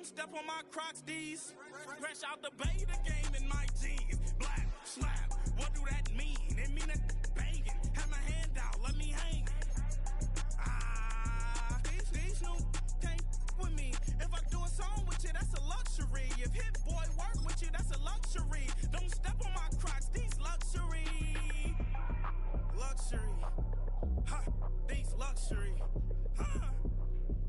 step on my Crocs, D's. Fresh out the bay, the game in my jeans. Black, slap, what do that mean? It mean a banging. Have my hand out, let me hang. These new can't with me. If I do a song with you, that's a luxury. If Hit Boy work with you, that's a luxury. Don't step on my Crocs, these luxury. Luxury. Ha, these luxury. Ha,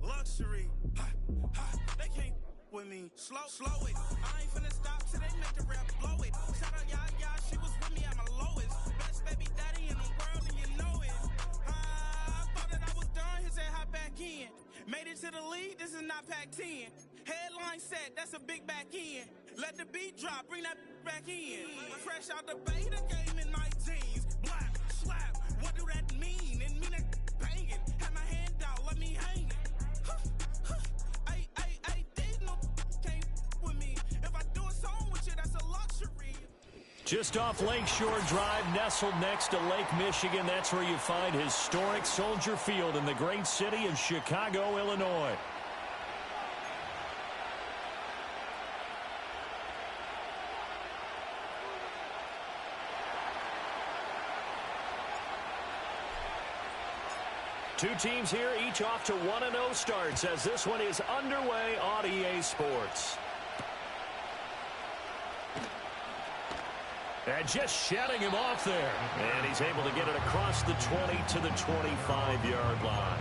luxury. Ha, ha, they can't with me. Slow it. I ain't finna stop till they make the rap blow it. Shout out Yaya, she was with me at my lowest. Best baby daddy in the world and you know it. I thought that I was done, he said hop back in. Made it to the league, this is not Pac-10. Headline set, that's a big back end. Let the beat drop, bring that back in. Fresh out the bay, the game in my jeans. Black, slap, what do that mean? It mean a banging. Have my hand out, let me hang it. These no can't with me. If I do a song with you, that's a luxury. Just off Lakeshore Drive, nestled next to Lake Michigan, that's where you find historic Soldier Field in the great city of Chicago, Illinois. Two teams here, each off to 1-0 starts as this one is underway on EA Sports. And just shutting him off there. And he's able to get it across the 20 to the 25-yard line.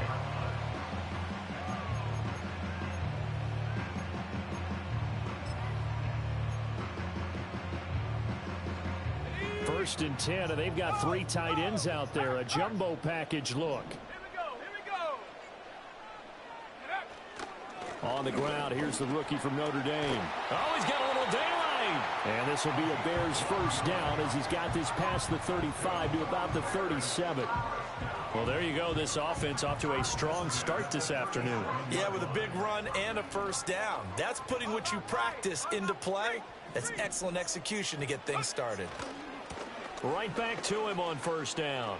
First and 10, and they've got three tight ends out there. A jumbo package look. On the ground, here's the rookie from Notre Dame. Oh, he's got a little daylight. And this will be a Bears first down as he's got this past the 35 to about the 37. Well, there you go. This offense off to a strong start this afternoon. Yeah, with a big run and a first down. That's putting what you practice into play. That's excellent execution to get things started. Right back to him on first down.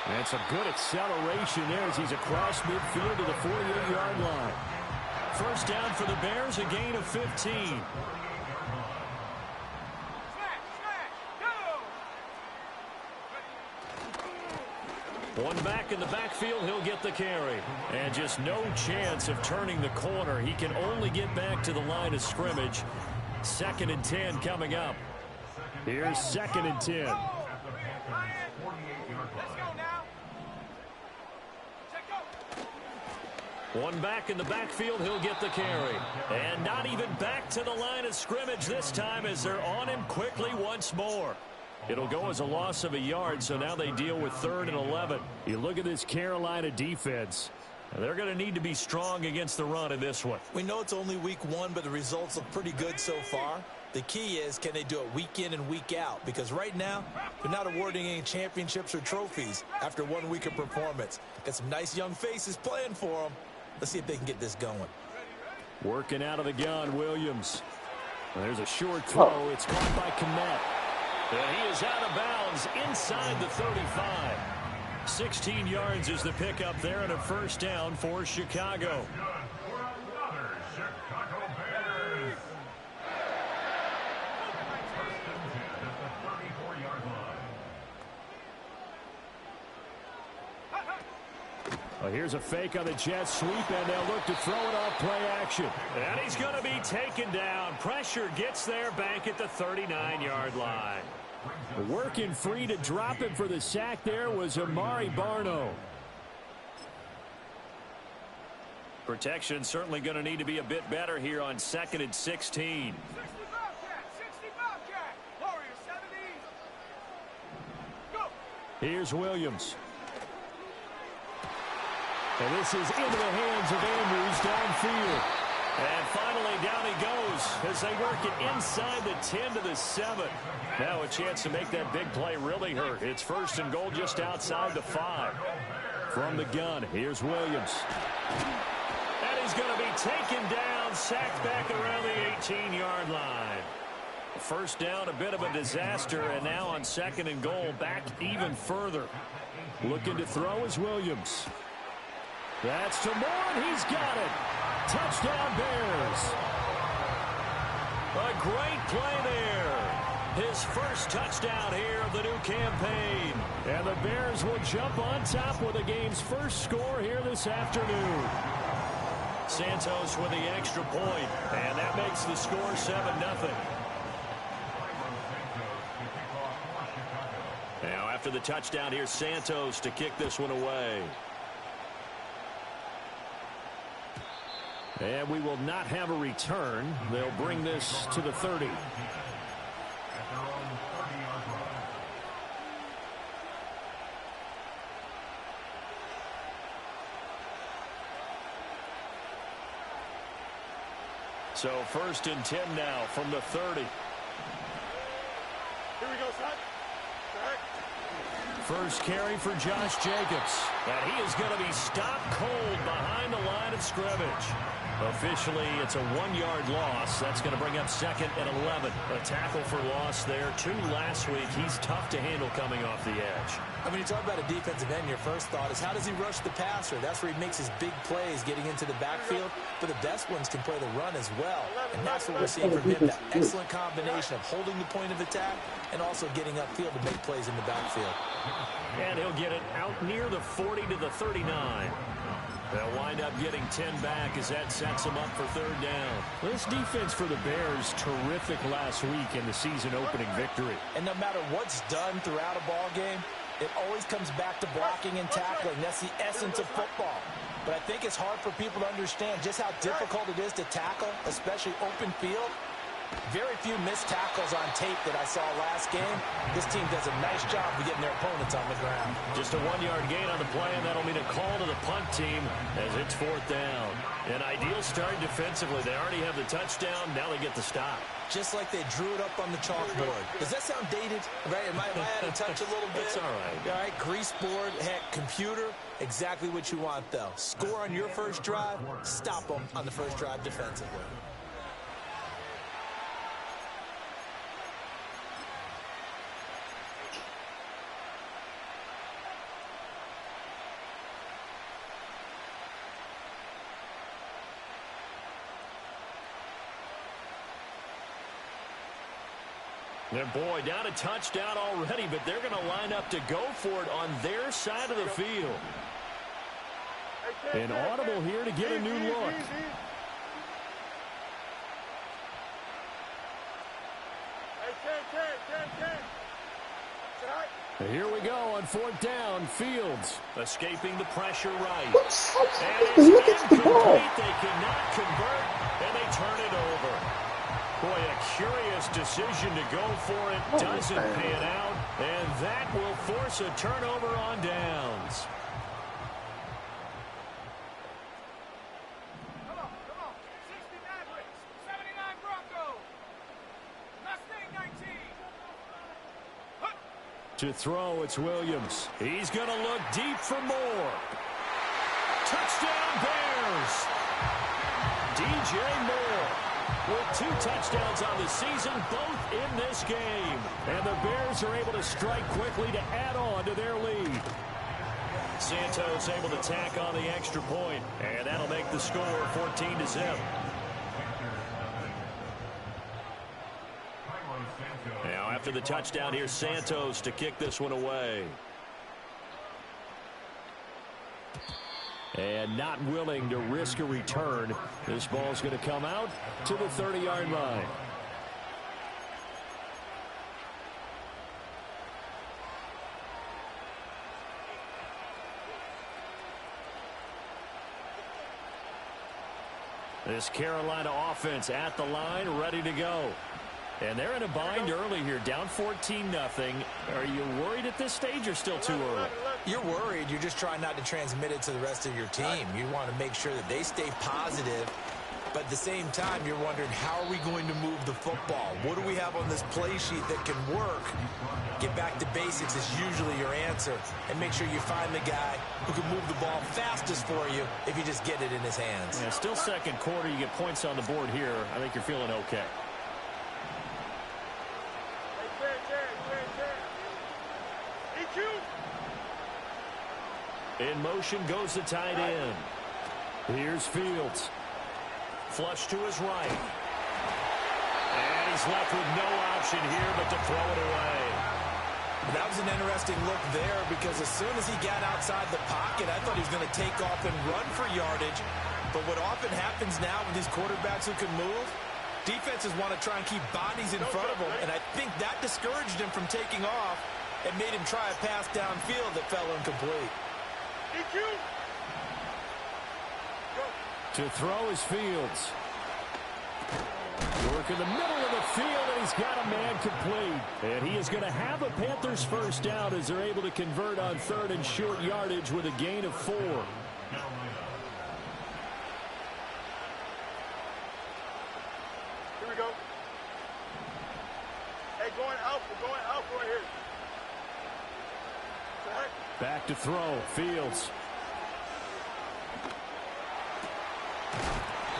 And some good acceleration there as he's across midfield to the 48-yard line. First down for the Bears, a gain of 15. One back in the backfield, he'll get the carry. And just no chance of turning the corner. He can only get back to the line of scrimmage. 2nd and 10 coming up. Here's 2nd and 10. One back in the backfield, he'll get the carry. And not even back to the line of scrimmage this time as they're on him quickly once more. It'll go as a loss of a yard, so now they deal with 3rd and 11. You look at this Carolina defense. They're going to need to be strong against the run in this one. We know it's only week 1, but the results look pretty good so far. The key is, can they do it week in and week out? Because right now, they're not awarding any championships or trophies after 1 week of performance. Got some nice young faces playing for them. Let's see if they can get this going. Working out of the gun, Williams. There's a short throw. It's caught by Kmet. And he is out of bounds inside the 35. 16 yards is the pickup there and a first down for Chicago. Well, here's a fake on the jet sweep, and they'll look to throw it off play action. And he's going to be taken down. Pressure gets there back at the 39-yard line. Working free to drop him for the sack there was Amari Barno. Protection certainly going to need to be a bit better here on 2nd and 16. Here's Williams. And this is into the hands of Andrews downfield. And finally down he goes as they work it inside the 10 to the 7. Now a chance to make that big play really hurt. It's 1st and goal just outside the 5. From the gun, here's Williams. And he's going to be taken down, sacked back around the 18-yard line. First down, a bit of a disaster, and now on 2nd and goal, back even further. Looking to throw is Williams. That's to Moore, and he's got it. Touchdown Bears. A great play there. His first touchdown here of the new campaign. And the Bears will jump on top with the game's first score here this afternoon. Santos with the extra point, and that makes the score 7-0. Now after the touchdown, here's Santos to kick this one away. And we will not have a return. They'll bring this to the 30. So 1st and 10 now from the 30. Here we go, son. First carry for Josh Jacobs. And he is going to be stopped cold behind the line of scrimmage. Officially, it's a 1-yard loss. That's going to bring up 2nd and 11. A tackle for loss there. 2 last week. He's tough to handle coming off the edge. I mean, you talk about a defensive end, your first thought is how does he rush the passer? That's where he makes his big plays getting into the backfield. But the best ones can play the run as well. And that's what we're seeing from him, that excellent combination of holding the point of attack and also getting upfield to make plays in the backfield. And he'll get it out near the 40 to the 39. They'll wind up getting 10 back as that sets them up for 3rd down. This defense for the Bears, terrific last week in the season-opening victory. And no matter what's done throughout a ball game, it always comes back to blocking and tackling. That's the essence of football. But I think it's hard for people to understand just how difficult it is to tackle, especially open field. Very few missed tackles on tape that I saw last game. This team does a nice job of getting their opponents on the ground. Just a 1-yard gain on the play, and that'll mean a call to the punt team as it's 4th down. An ideal start defensively. They already have the touchdown. Now they get the stop. Just like they drew it up on the chalkboard. Does that sound dated? Right? Am I out of touch a little bit? It's all right. All right, grease board, heck, computer, exactly what you want, though. Score on your first drive, stop them on the first drive defensively. And boy, down a touchdown already, but they're going to line up to go for it on their side of the field. An audible here to get a new look. Here we go on 4th down. Fields escaping the pressure right. And it's incomplete. They cannot convert, and they turn it over. Boy, a curious decision to go for it. Doesn't pan out, and that will force a turnover on downs. Come on. 69 Blitz. 79 Bronco. Mustang 19. To throw, it's Williams. He's going to look deep for more. Touchdown Bears. DJ Moore with 2 touchdowns on the season, both in this game. And the Bears are able to strike quickly to add on to their lead. Santos able to tack on the extra point, and that'll make the score 14-0. Now after the touchdown, here's Santos to kick this one away. And not willing to risk a return. This ball's going to come out to the 30-yard line. This Carolina offense at the line, ready to go. And they're in a bind early here, down 14-0. Are you worried at this stage or still too early? You're worried. You're just trying not to transmit it to the rest of your team. You want to make sure that they stay positive. But at the same time, you're wondering, how are we going to move the football? What do we have on this play sheet that can work? Get back to basics is usually your answer. And make sure you find the guy who can move the ball fastest for you if you just get it in his hands. Yeah, still second quarter. You get points on the board here. I think you're feeling okay. In motion goes the tight end. Here's Fields. flush to his right. And he's left with no option here but to throw it away. That was an interesting look there because as soon as he got outside the pocket, I thought he was going to take off and run for yardage. But what often happens now with these quarterbacks who can move, defenses want to try and keep bodies in front of them, and I think that discouraged him from taking off and made him try a pass downfield that fell incomplete. To throw is Fields. Work in the middle of the field, and he's got a man complete. And he is going to have a Panthers first down as they're able to convert on third and short yardage with a gain of 4. Here we go. Hey, going out. We're going out right here. Back to throw. Fields.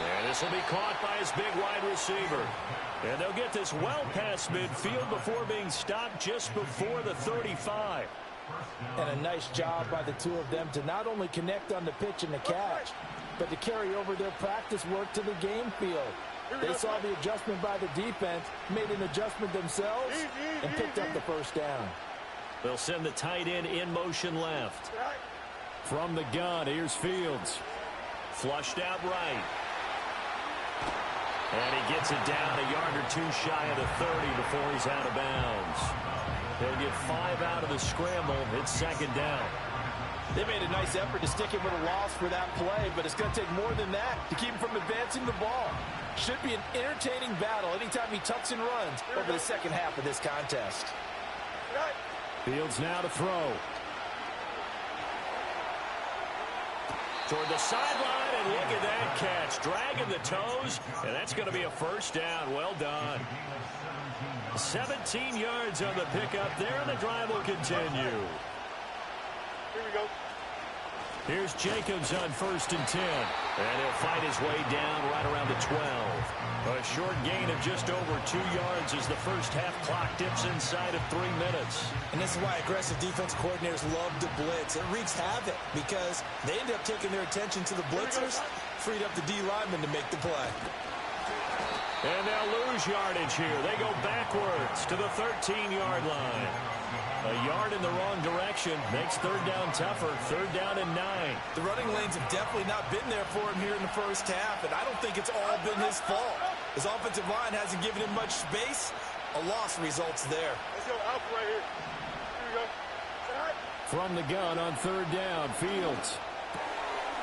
And this will be caught by his big wide receiver. And they'll get this well past midfield before being stopped just before the 35. And a nice job by the two of them to not only connect on the pitch and the catch, but to carry over their practice work to the game field. They saw the adjustment by the defense, made an adjustment themselves, and picked up the first down. They'll send the tight end in motion left. From the gun, here's Fields. Flushed out right. And he gets it down a yard or two shy of the 30 before he's out of bounds. They'll get 5 out of the scramble. It's second down. They made a nice effort to stick him with a loss for that play, but it's going to take more than that to keep him from advancing the ball. Should be an entertaining battle anytime he tucks and runs over the second half of this contest. Fields now to throw. Toward the sideline, and look at that catch. Dragging the toes, and that's going to be a first down. Well done. 17 yards on the pickup there, and the drive will continue. Here we go. Here's Jacobs on 1st and 10. And he'll fight his way down right around the 12. A short gain of just over 2 yards as the first half clock dips inside of 3 minutes. And this is why aggressive defense coordinators love to blitz. It wreaks havoc because they end up taking their attention to the blitzers, freed up the D lineman to make the play. And they'll lose yardage here. They go backwards to the 13-yard line. A yard in the wrong direction makes third down tougher. Third down and 9. The running lanes have definitely not been there for him here in the first half, and I don't think it's all been his fault. His offensive line hasn't given him much space. A loss results there. Let's go out right here. Here we go. From the gun on third down, Fields.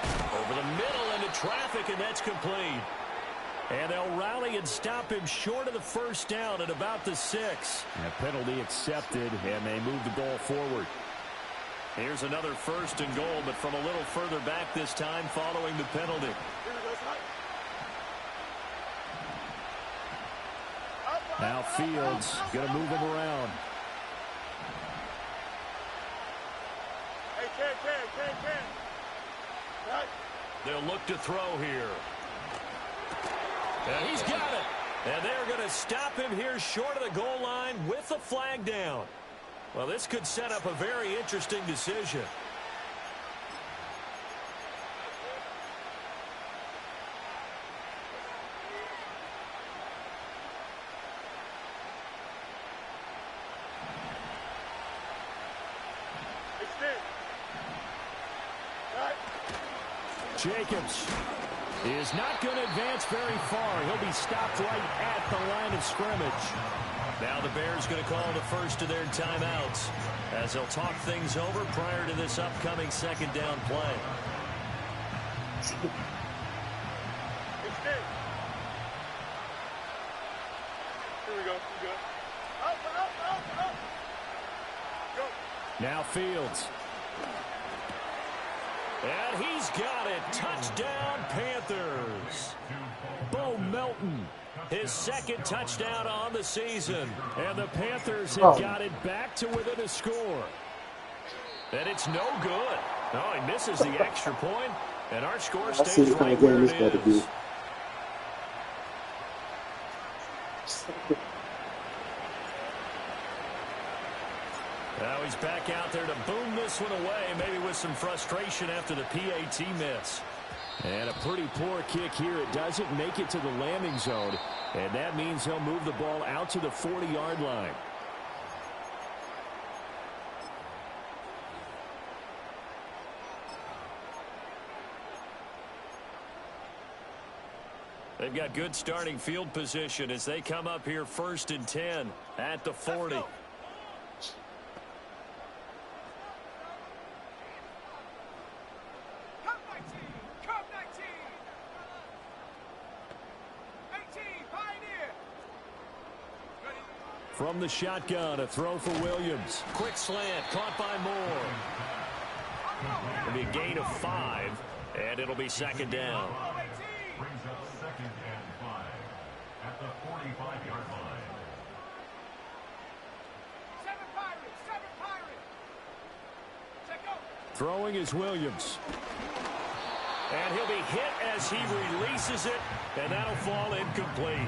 Over the middle into traffic, and that's complete. And they'll rally and stop him short of the first down at about the 6. And a penalty accepted, and they move the ball forward. Here's another 1st and goal, but from a little further back this time following the penalty. Now Fields going to move him around. Hey, Ken. Right. They'll look to throw here. And he's got it. And they're going to stop him here short of the goal line with the flag down. Well, this could set up a very interesting decision. Jacobs is not going to advance very far. He'll be stopped right at the line of scrimmage. Now the Bears going to call the first of their timeouts as they'll talk things over prior to this upcoming second down play. Here we go. Up. Go. Now Fields. And he's got it. Touchdown, Panthers. Bo Melton, his second touchdown on the season. And the Panthers have got it back to within a score. And it's no good. Oh, he misses the extra point, and our score stays right where it is. Now he's back out there to boom this one away, maybe with some frustration after the PAT miss. And a pretty poor kick here. It doesn't make it to the landing zone. And that means he'll move the ball out to the 40-yard line. They've got good starting field position as they come up here 1st and 10 at the 40. Come 19. Come 19. 18. Pioneer. From the shotgun, a throw for Williams. Quick slant, caught by Moore. It'll be a gain of 5, and it'll be 2nd down. Brings up 2nd and 5 at the 45-yard line. 7 Pirates. 7 Pirates. Check out. Throwing is Williams. And he'll be hit as he releases it, and that'll fall incomplete.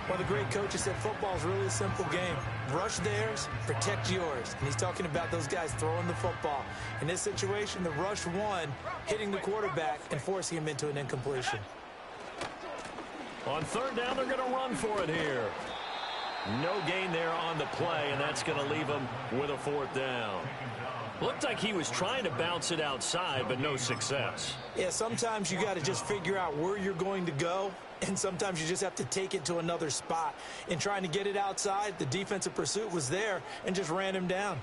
Well, the great coaches said football is really a simple game. Rush theirs, protect yours. And he's talking about those guys throwing the football. In this situation, the rush one, hitting the quarterback and forcing him into an incompletion. On 3rd down, they're going to run for it here. No gain there on the play, and that's going to leave him with a 4th down. Looked like he was trying to bounce it outside, but no success. Yeah, sometimes you got to just figure out where you're going to go, and sometimes you just have to take it to another spot. In trying to get it outside, the defensive pursuit was there and just ran him down.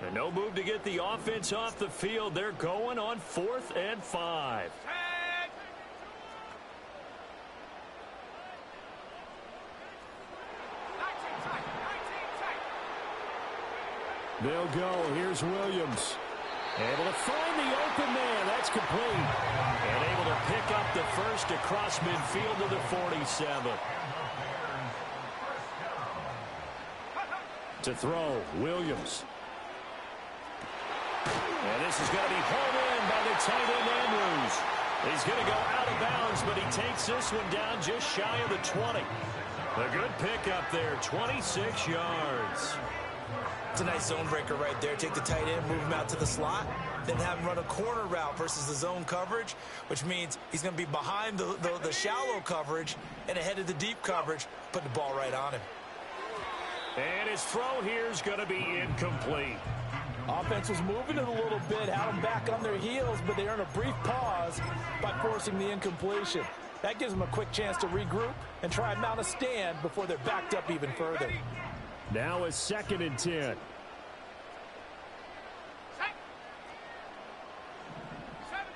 And no move to get the offense off the field. They're going on 4th and 5. They'll go. Here's Williams. Able to find the open man. That's complete. And able to pick up the first across midfield to the 47. To throw, Williams. And this is going to be hauled in by the tight end, Andrews. He's going to go out of bounds, but he takes this one down just shy of the 20. A good pickup there, 26 yards. It's a nice zone breaker right there. Take the tight end, move him out to the slot, then have him run a corner route versus the zone coverage, which means he's going to be behind the shallow coverage and ahead of the deep coverage, put the ball right on him. And his throw here is going to be incomplete. Offense was moving it a little bit, had them back on their heels, but they earned a brief pause by forcing the incompletion. That gives them a quick chance to regroup and try and mount a stand before they're backed up even further. Now a 2nd and 10. 70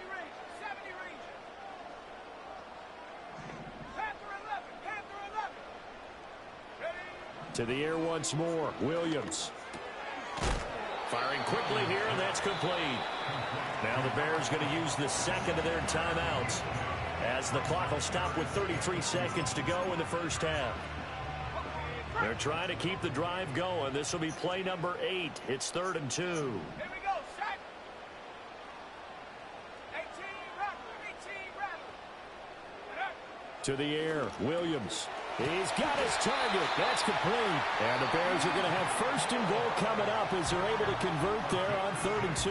range. 70 range. Panther 11. Panther 11. Ready. To the air once more. Williams. Firing quickly here, and that's complete. Now the Bears going to use the 2nd of their timeouts as the clock will stop with 33 seconds to go in the first half. They're trying to keep the drive going. This will be play number 8. It's 3rd and 2. Here we go. Set. 18 rattle. 18 rattle. To the air, Williams. He's got his target. That's complete. And the Bears are going to have 1st and goal coming up as they're able to convert there on 3rd and 2.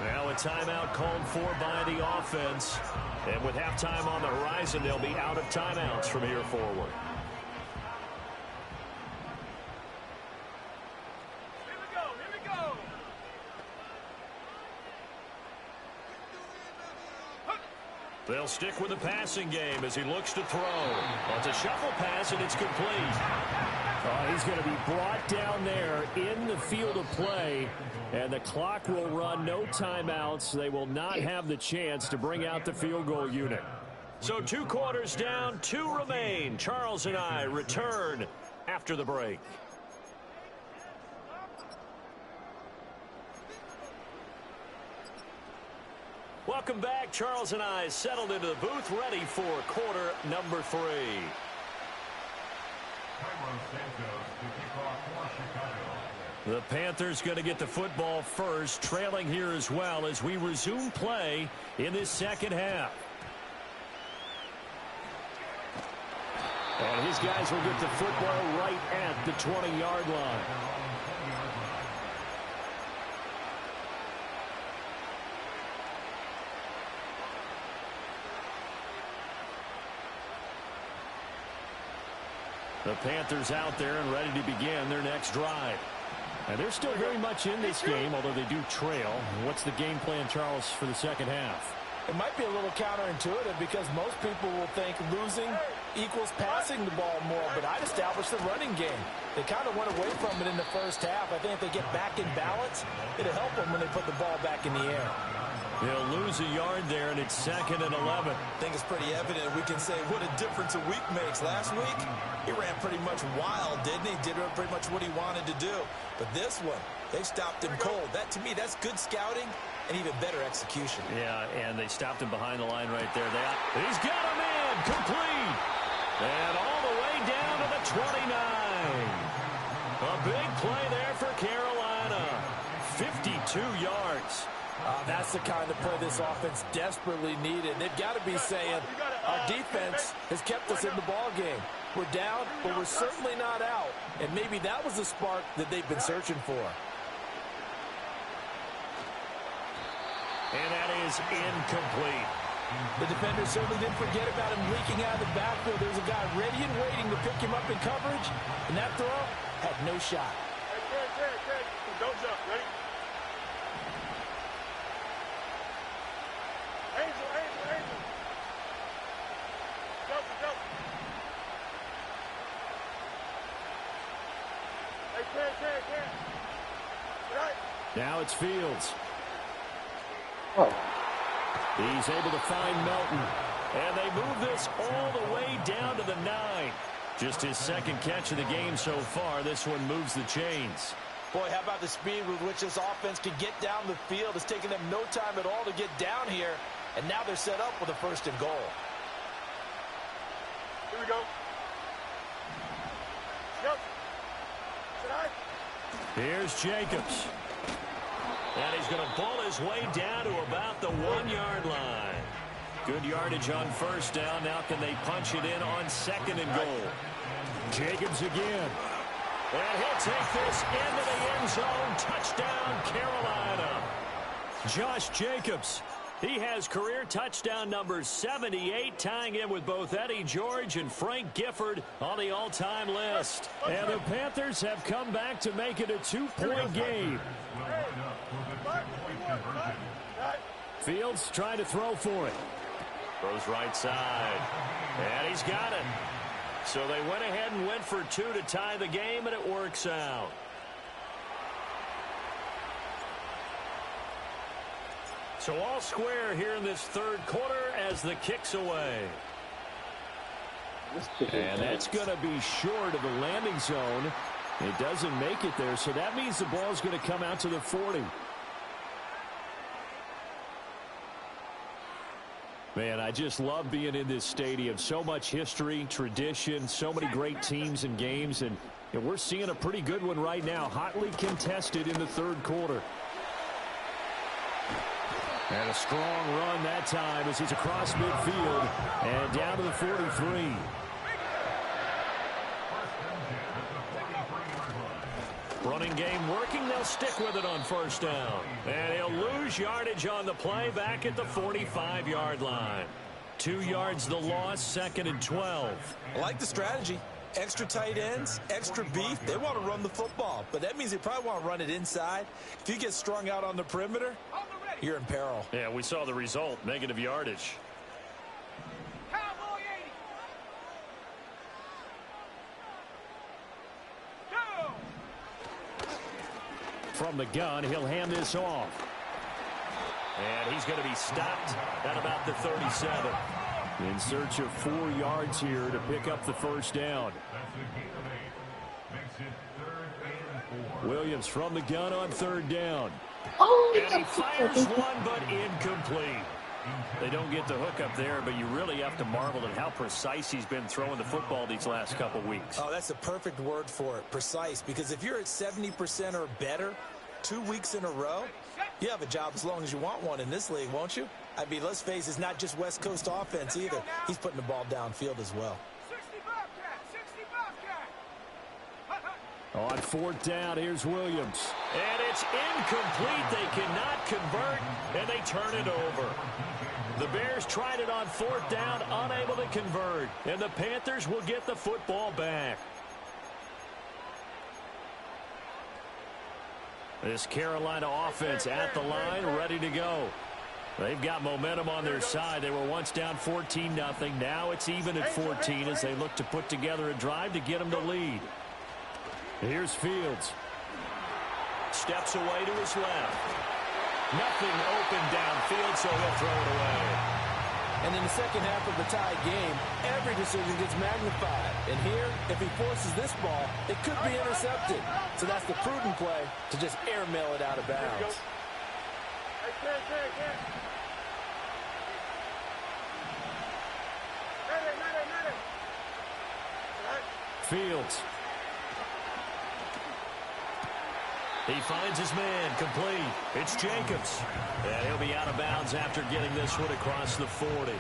Now a timeout called for by the offense. And with halftime on the horizon, they'll be out of timeouts from here forward. Here we go. Here we go. They'll stick with the passing game as he looks to throw. Well, it's a shuffle pass, and it's complete. He's going to be brought down there in the field of play, and the clock will run. No timeouts. They will not have the chance to bring out the field goal unit. So 2 quarters down, 2 remain. Charles and I return after the break. Welcome back. Charles and I settled into the booth, ready for quarter number 3. The Panthers going to get the football first, trailing here as well as we resume play in this second half. And his guys will get the football right at the 20-yard line. The Panthers out there and ready to begin their next drive. And they're still very much in this game, although they do trail. What's the game plan, Charles, for the second half? It might be a little counterintuitive because most people will think losing equals passing the ball more, but I'd establish the running game. They kind of went away from it in the first half. I think if they get back in balance, it'll help them when they put the ball back in the air. They'll lose a yard there, and it's 2nd and 11. I think it's pretty evident. We can say what a difference a week makes. Last week, he ran pretty much wild, didn't he? Did pretty much what he wanted to do. But this one, they stopped him cold. That, to me, that's good scouting and even better execution. Yeah, and they stopped him behind the line right there. He's got a man complete. And all the way down to the 29. A big play there for Carolina. 52 yards. That's the kind of play this offense desperately needed. They've got to be saying, our defense has kept us in the ball game. We're down, but we're certainly not out. And maybe that was the spark that they've been searching for. And that is incomplete. The defender certainly didn't forget about him leaking out of the backfield. There's a guy ready and waiting to pick him up in coverage, and that throw had no shot. Hey, don't jump. Ready? Angel. Go. Hey, Ken. Right. Now it's Fields. Oh. He's able to find Melton. And they move this all the way down to the 9. Just his second catch of the game so far. This one moves the chains. Boy, how about the speed with which this offense can get down the field? It's taken them no time at all to get down here. And now they're set up with a 1st and goal. Here we go. Yep. Here's Jacobs. And he's going to ball his way down to about the 1-yard line. Good yardage on 1st down. Now can they punch it in on 2nd and goal? Jacobs again. And he'll take this into the end zone. Touchdown, Carolina. Josh Jacobs. He has career touchdown number 78, tying in with both Eddie George and Frank Gifford on the all-time list. And the Panthers have come back to make it a 2-point game. Fields trying to throw for it. Throws right side. And he's got it. So they went ahead and went for 2 to tie the game, and it works out. So all square here in this 3rd quarter as the kick's away. And that's going to be short of the landing zone. It doesn't make it there, so that means the ball's going to come out to the 40. Man, I just love being in this stadium. So much history, tradition, so many great teams and games, and we're seeing a pretty good one right now, hotly contested in the 3rd quarter. And a strong run that time as he's across midfield and down to the 43. Running game working. They'll stick with it on 1st down. And he'll lose yardage on the play back at the 45-yard line. 2 yards the loss, 2nd and 12. I like the strategy. Extra tight ends, extra beef. They want to run the football, but that means they probably want to run it inside. If you get strung out on the perimeter, you're in peril. Yeah, we saw the result, negative yardage. Cowboy 80. From the gun, he'll hand this off. And he's going to be stopped at about the 37. In search of 4 yards here to pick up the 1st down. Williams from the gun on 3rd down. And he fires one, but incomplete. They don't get the hook up there, but you really have to marvel at how precise he's been throwing the football these last couple weeks. Oh, that's the perfect word for it, precise. Because if you're at 70% or better 2 weeks in a row, you have a job as long as you want one in this league, won't you? I mean, let's face it, it's not just West Coast offense either. He's putting the ball downfield as well. 60 Bobcats. On fourth down, here's Williams. And it's incomplete. They cannot convert, and they turn it over. The Bears tried it on fourth down, unable to convert. And the Panthers will get the football back. This Carolina offense at the line, ready to go. They've got momentum on their side. They were once down 14-0. Now it's even at 14 as they look to put together a drive to get them to lead. Here's Fields. Steps away to his left. Nothing open downfield, so he'll throw it away. And in the second half of the tie game, every decision gets magnified. And here, if he forces this ball, it could be intercepted. So that's the prudent play to just airmail it out of bounds. Fields. He finds his man, complete. It's Jacobs. And he'll be out of bounds after getting this one across the 40.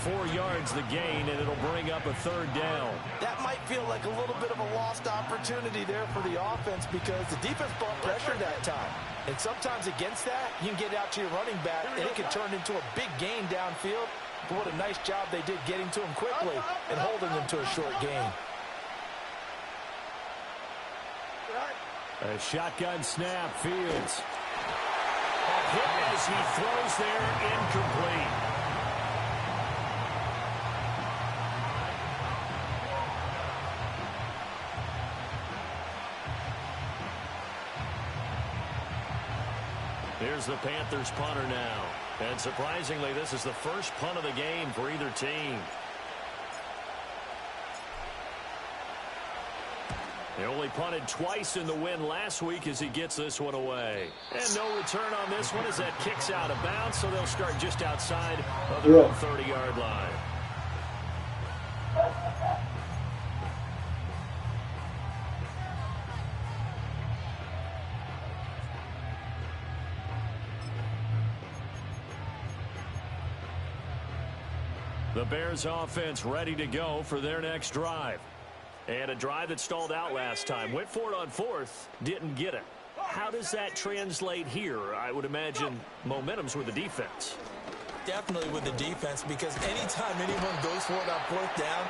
4 yards the gain, and it'll bring up a third down. That might feel like a little bit of a lost opportunity there for the offense because the defense brought pressure that time. And sometimes against that, you can get out to your running back, and it can turn into a big gain downfield. But what a nice job they did getting to him quickly and holding him to a short gain. A shotgun snap, Fields. A hit as he throws there, incomplete. Here's the Panthers punter now. And surprisingly, this is the first punt of the game for either team. They only punted twice in the win last week as he gets this one away. And no return on this one as that kicks out of bounds, so they'll start just outside of their own 30-yard line. The Bears offense ready to go for their next drive. And a drive that stalled out last time. Went for it on fourth, didn't get it. How does that translate here? I would imagine momentum's with the defense. Definitely with the defense, because anytime anyone goes for it on fourth down,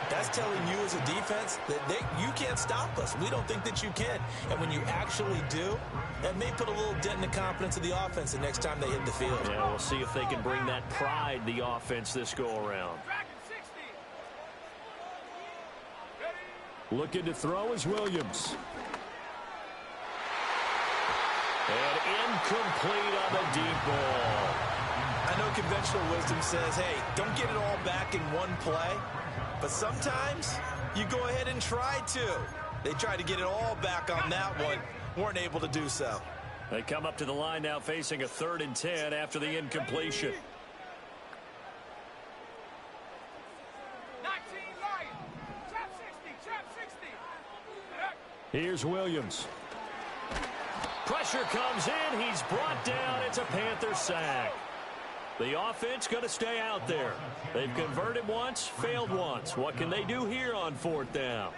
that's telling you as a defense that you can't stop us. We don't think that you can. And when you actually do, that may put a little dent in the confidence of the offense the next time they hit the field. Yeah, we'll see if they can bring that pride, the offense, this go-around. Looking to throw is Williams. And incomplete on the deep ball. I know conventional wisdom says, hey, don't get it all back in one play. But sometimes you go ahead and try to. They tried to get it all back on that one. Weren't able to do so. They come up to the line now facing a 3rd and 10 after the incompletion. 19 Lions. Trap 60. Trap 60. Here's Williams. Pressure comes in. He's brought down. It's a Panther sack. The offense going to stay out there. They've converted once, failed once. What can they do here on 4th down?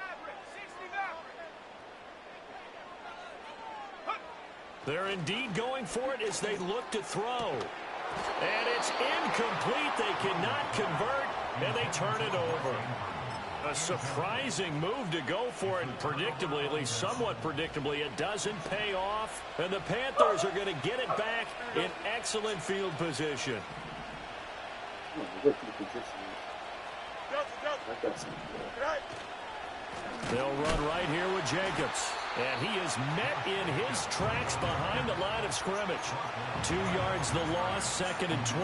They're indeed going for it as they look to throw. And it's incomplete. They cannot convert, and they turn it over. A surprising move to go for it, and predictably, at least somewhat predictably, it doesn't pay off. And the Panthers are going to get it back in excellent field position. They'll run right here with Jacobs. And he is met in his tracks behind the line of scrimmage. 2 yards the loss, 2nd and 12.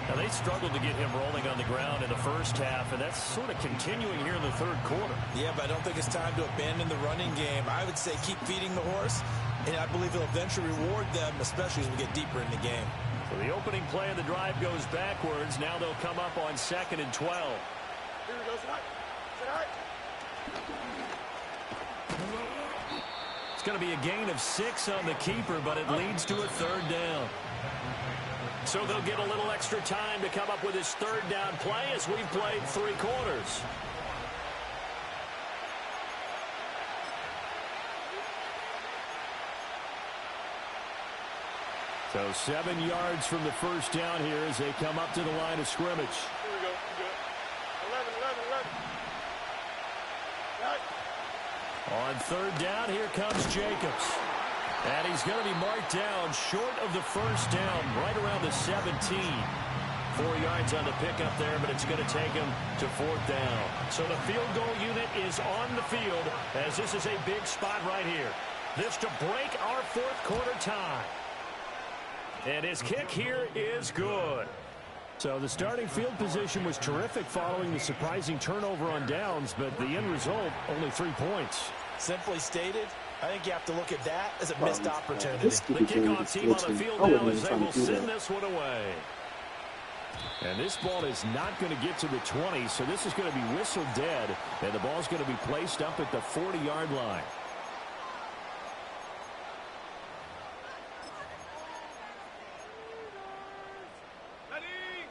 Now, they struggled to get him rolling on the ground in the first half, and that's sort of continuing here in the 3rd quarter. Yeah, but I don't think it's time to abandon the running game. I would say keep feeding the horse, and I believe it'll eventually reward them, especially as we get deeper in the game. So the opening play of the drive goes backwards. Now they'll come up on 2nd and 12. Here we go, Scott. It's going to be a gain of 6 on the keeper, but it leads to a 3rd down. So they'll get a little extra time to come up with his 3rd down play as we've played 3 quarters. So 7 yards from the first down here as they come up to the line of scrimmage. Here we go. Good. 11. Right. On third down, here comes Jacobs. And he's going to be marked down short of the first down, right around the 17. 4 yards on the pickup there, but it's going to take him to fourth down. So the field goal unit is on the field as this is a big spot right here. This to break our fourth quarter tie. And his kick here is good. So the starting field position was terrific following the surprising turnover on downs, but the end result, only 3 points. Simply stated, I think you have to look at that as a missed opportunity. The kickoff team on the field now as they will send this one away. And this ball is not going to get to the 20, so this is going to be whistled dead, and the ball's going to be placed up at the 40-yard line.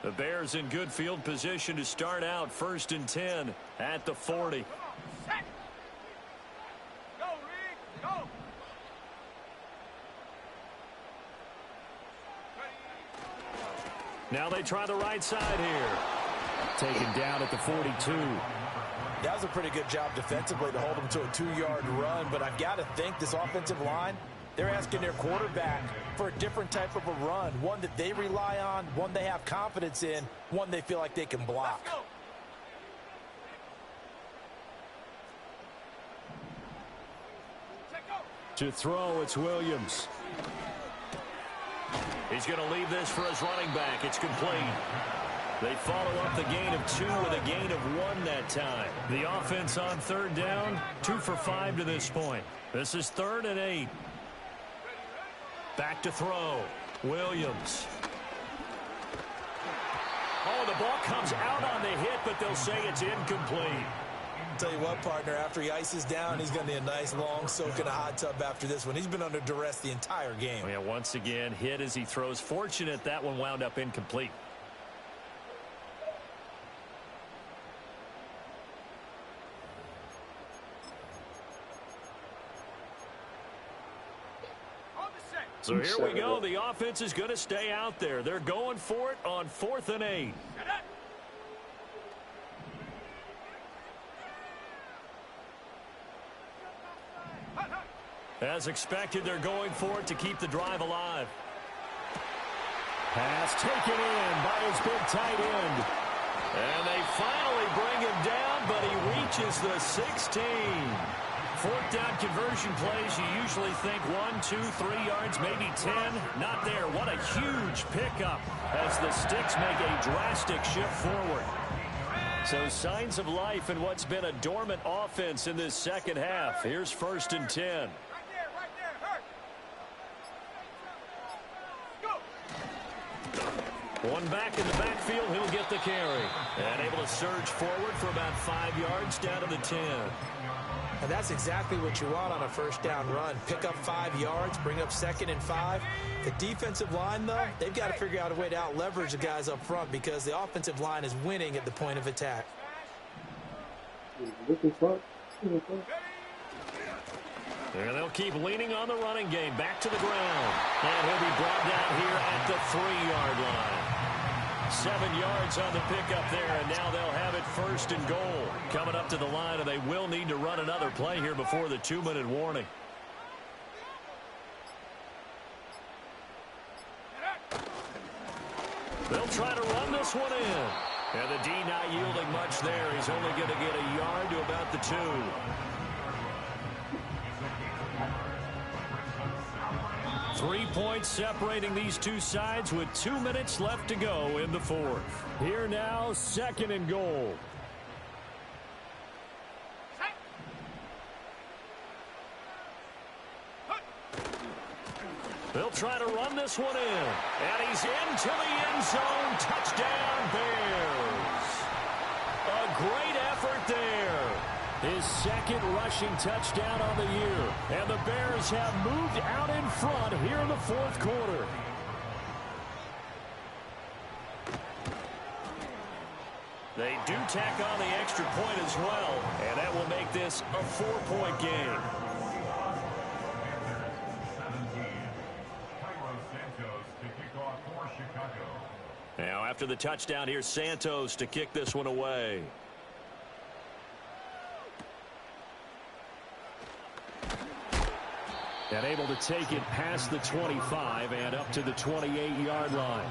The Bears in good field position to start out 1st and 10 at the 40. Set. Go, Rick. Go. Now they try the right side here. Taken down at the 42. That was a pretty good job defensively to hold them to a 2-yard run, but I've got to think this offensive line, they're asking their quarterback for a different type of a run, one that they rely on, one they have confidence in, one they feel like they can block. To throw, it's Williams. He's going to leave this for his running back. It's complete. They follow up the gain of 2 with a gain of 1 that time. The offense on third down, 2 for 5 to this point. This is 3rd and 8. Back to throw. Williams. Oh, the ball comes out on the hit, but they'll say it's incomplete. Tell you what, partner, after he ices down, he's going to need a nice long soak in a hot tub after this one. He's been under duress the entire game. Yeah, once again, hit as he throws. Fortunate that one wound up incomplete. So here we go. The offense is going to stay out there. They're going for it on 4th and 8. As expected, they're going for it to keep the drive alive. Pass taken in by his big tight end. And they finally bring him down, but he reaches the 16. 4th down conversion plays, you usually think 1, 2, 3 yards, maybe 10. Not there. What a huge pickup as the Sticks make a drastic shift forward. So signs of life in what's been a dormant offense in this second half. Here's 1st and 10. Right there, hurt. Go. One back in the backfield, he'll get the carry. And able to surge forward for about 5 yards down to the 10. And that's exactly what you want on a first down run. Pick up 5 yards, bring up 2nd and 5. The defensive line, though, they've got to figure out a way to out-leverage the guys up front because the offensive line is winning at the point of attack. And they'll keep leaning on the running game. Back to the ground. And he'll be brought down here at the 3-yard line. 7 yards on the pickup there, and now they'll have it 1st and goal. Coming up to the line, and they will need to run another play here before the 2-minute warning. They'll try to run this one in. And the D not yielding much there. He's only going to get a yard to about the 2. 3 points separating these two sides with 2 minutes left to go in the 4th. Here now, 2nd and goal. They'll try to run this one in. And he's into the end zone. Touchdown, Bears. A great effort there. His 2nd rushing touchdown on the year. And the Bears have moved out in front here in the 4th quarter. They do tack on the extra point as well. And that will make this a 4-point game. Now after the touchdown, here's Santos to kick this one away. And able to take it past the 25 and up to the 28-yard line.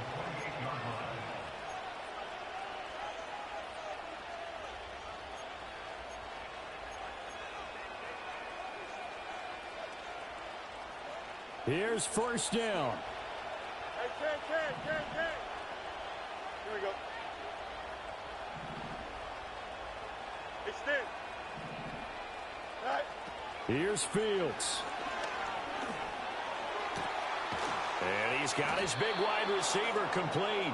Here's first down. Hey, Ken. Here we go. Extend. All right. Here's Fields. And he's got his big wide receiver complete.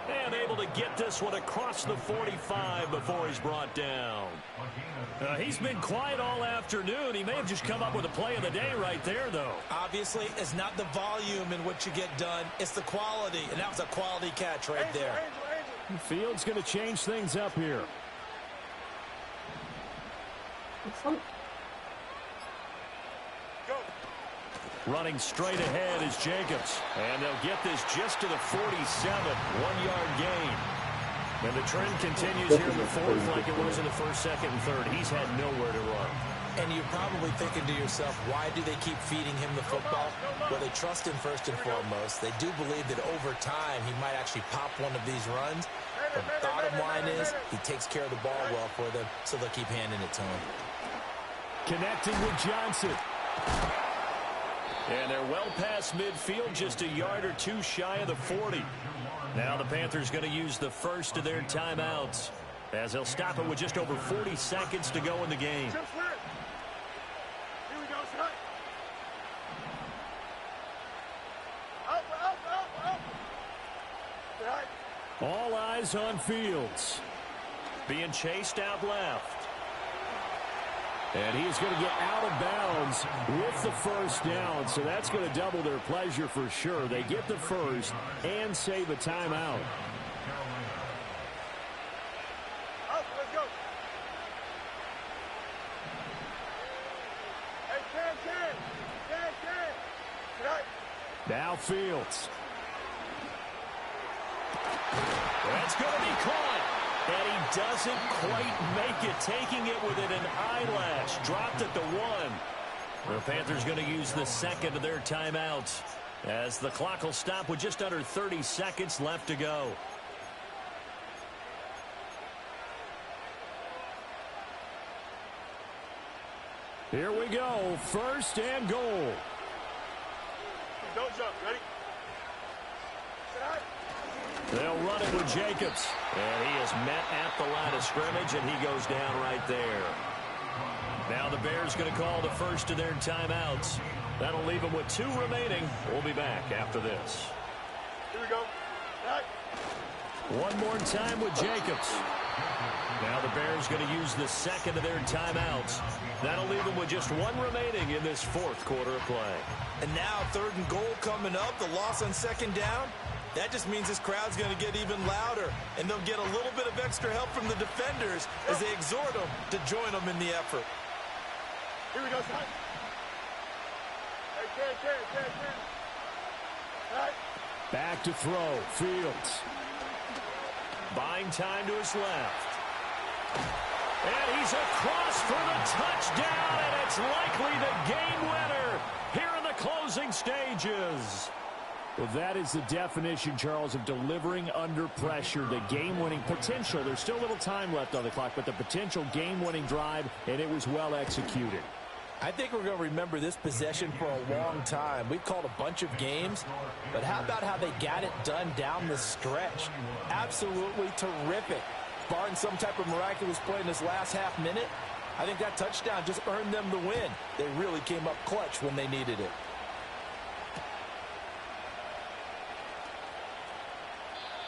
And able to get this one across the 45 before he's brought down. He's been quiet all afternoon. He may have just come up with a play of the day right there, though. Obviously, it's not the volume in what you get done. It's the quality, and that was a quality catch right there. Angel. Fields going to change things up here. Go. Running straight ahead is Jacobs. And they'll get this just to the 47. 1-yard gain. And the trend continues here in the fourth like it was in the first, second, and third. He's had nowhere to run. And you're probably thinking to yourself, why do they keep feeding him the football? Well, they trust him first and foremost. They do believe that over time he might actually pop one of these runs. The bottom line is he takes care of the ball well for them, so they'll keep handing it to him. Connecting with Johnson. And they're well past midfield, just a yard or two shy of the 40. Now the Panthers going to use the first of their timeouts, as they'll stop it with just over 40 seconds to go in the game. Here we go, son. Up. All right. All eyes on Fields. Being chased out left. And he's going to get out of bounds with the first down, so that's going to double their pleasure for sure. They get the first and save a timeout. Up, let's go. Hey, Ken. All right. Now Fields. That's going to be caught. And he doesn't quite make it, taking it within an eyelash. Dropped at the 1. The Panthers going to use the second of their timeouts, as the clock will stop with just under 30 seconds left to go. Here we go. First and goal. Don't jump. Ready? All right. They'll run it with Jacobs. And he is met at the line of scrimmage, and he goes down right there. Now the Bears going to call the first of their timeouts. That'll leave them with 2 remaining. We'll be back after this. Here we go. All right. One more time with Jacobs. Now the Bears going to use the second of their timeouts. That'll leave them with just 1 remaining in this fourth quarter of play. And now 3rd and goal coming up. The loss on 2nd down. That just means this crowd's going to get even louder, and they'll get a little bit of extra help from the defenders as they exhort them to join them in the effort. Here we go, son. Hey, Ken. All right. Back to throw. Fields. Buying time to his left. And he's across for the touchdown, and it's likely the game winner here in the closing stages. Well, that is the definition, Charles, of delivering under pressure. The game-winning potential. There's still a little time left on the clock, but the potential game-winning drive, and it was well executed. I think we're going to remember this possession for a long time. We've called a bunch of games, but how about how they got it done down the stretch? Absolutely terrific. Barring some type of miraculous play in this last half minute, I think that touchdown just earned them the win. They really came up clutch when they needed it.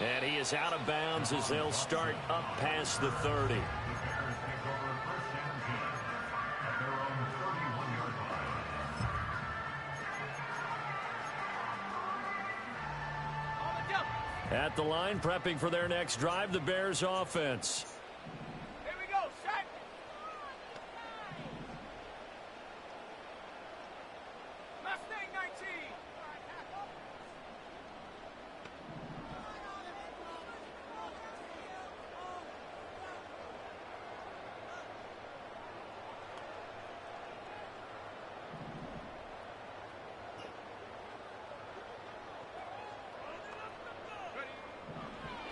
And he is out of bounds as they'll start up past the 30. At the line, prepping for their next drive, the Bears offense. Here we go, set. Mustang 19.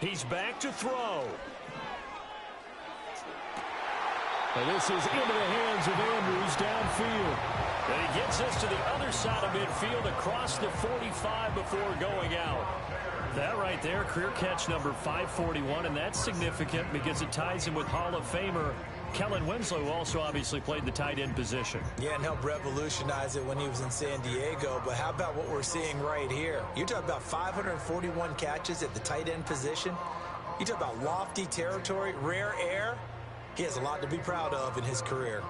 He's back to throw. And this is into the hands of Andrews downfield. And he gets us to the other side of midfield across the 45 before going out. That right there, career catch number 541, and that's significant because it ties him with Hall of Famer Kellen Winslow, who also obviously played the tight end position. Yeah, and helped revolutionize it when he was in San Diego. But how about what we're seeing right here? You're talking about 541 catches at the tight end position. You talk about lofty territory, rare air. He has a lot to be proud of in his career.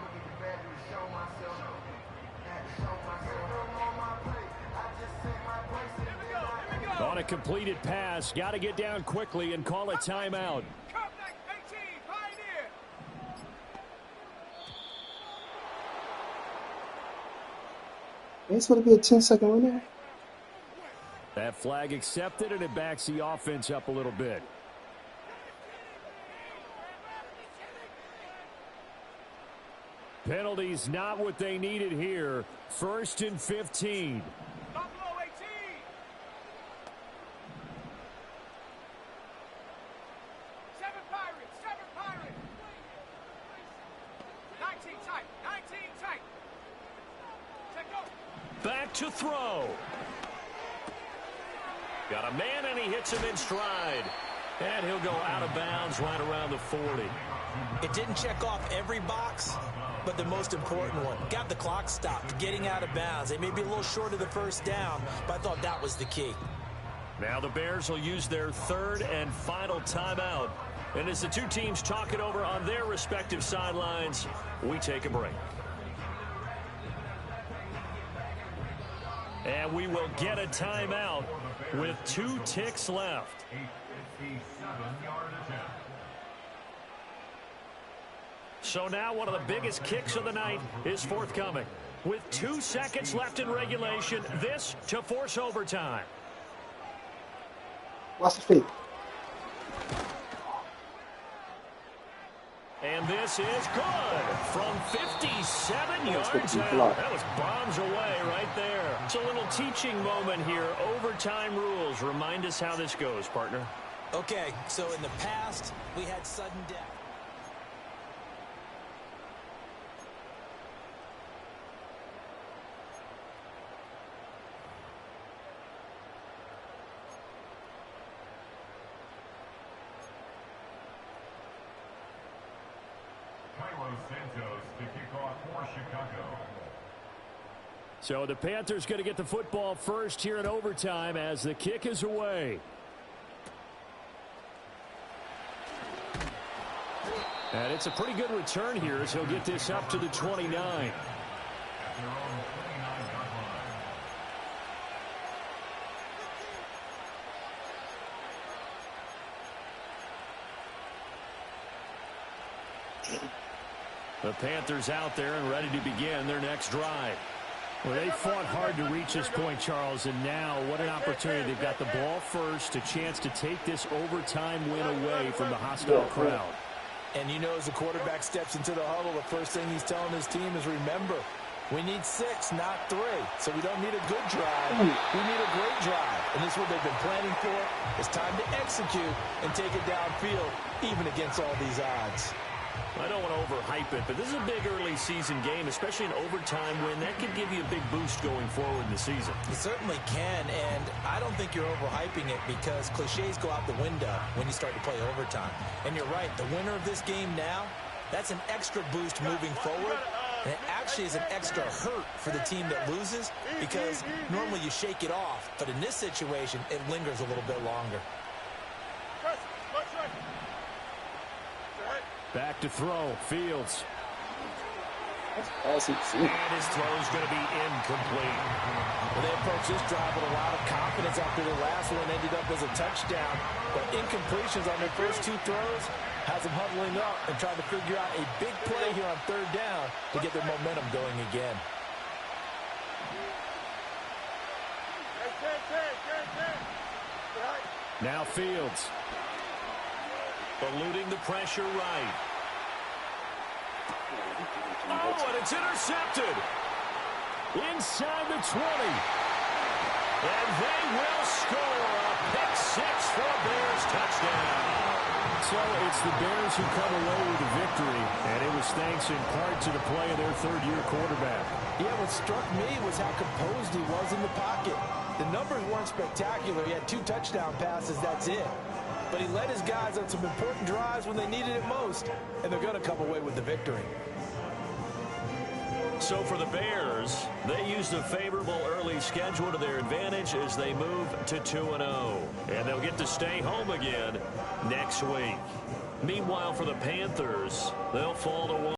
On a completed pass, got to get down quickly and call a timeout. It's going to be a 10-second window. That flag accepted, and it backs the offense up a little bit. Penalties not what they needed here. 1st and 15. Buffalo 18. 7 Pirates. 19 tight. 19 tight. Check go. Back to throw. Got a man, and he hits him in stride. And he'll go out of bounds right around the 40. It didn't check off every box, but the most important one. Got the clock stopped, getting out of bounds. They may be a little short of the first down, but I thought that was the key. Now the Bears will use their 3rd and final timeout. And as the two teams talk it over on their respective sidelines, we take a break. And we will get a timeout with 2 ticks left. 8:57-yard attempt. So now one of the biggest kicks of the night is forthcoming. With 2 seconds left in regulation, this to force overtime. Watch the feet. And this is good from 57 yards out. That was bombs away right there. It's a little teaching moment here. Overtime rules. Remind us how this goes, partner. Okay, so in the past, we had sudden death. Santos to kick off for Chicago. So the Panthers going to get the football first here in overtime as the kick is away. And it's a pretty good return here as he'll get this up to the 29. At their own 29-yard line. The Panthers out there and ready to begin their next drive. Well, they fought hard to reach this point, Charles, and now what an opportunity. They've got the ball first, a chance to take this overtime win away from the hostile crowd. And you know, as the quarterback steps into the huddle, the first thing he's telling his team is, remember, we need 6, not 3. So we don't need a good drive. We need a great drive. And this is what they've been planning for. It's time to execute and take it downfield, even against all these odds. I don't want to overhype it, but this is a big early season game, especially an overtime win. That could give you a big boost going forward in the season. It certainly can, and I don't think you're overhyping it because cliches go out the window when you start to play overtime. And you're right, the winner of this game now, that's an extra boost moving forward. And it actually is an extra hurt for the team that loses because normally you shake it off. But in this situation, it lingers a little bit longer. Back to throw, Fields. And his throw is going to be incomplete. Well, they approached this drive with a lot of confidence after the last one ended up as a touchdown. But incompletions on their first 2 throws has them huddling up and trying to figure out a big play here on 3rd down to get their momentum going again. Now Fields. Eluding the pressure right. Oh, and it's intercepted. Inside the 20. And they will score a pick six for a Bears touchdown. So it's the Bears who come away with the victory, and it was thanks in part to the play of their third-year quarterback. Yeah, what struck me was how composed he was in the pocket. The numbers weren't spectacular. He had 2 touchdown passes, that's it. But he led his guys on some important drives when they needed it most, and they're going to come away with the victory. So for the Bears, they used a favorable early schedule to their advantage as they move to 2-0. And they'll get to stay home again next week. Meanwhile, for the Panthers, they'll fall to 1.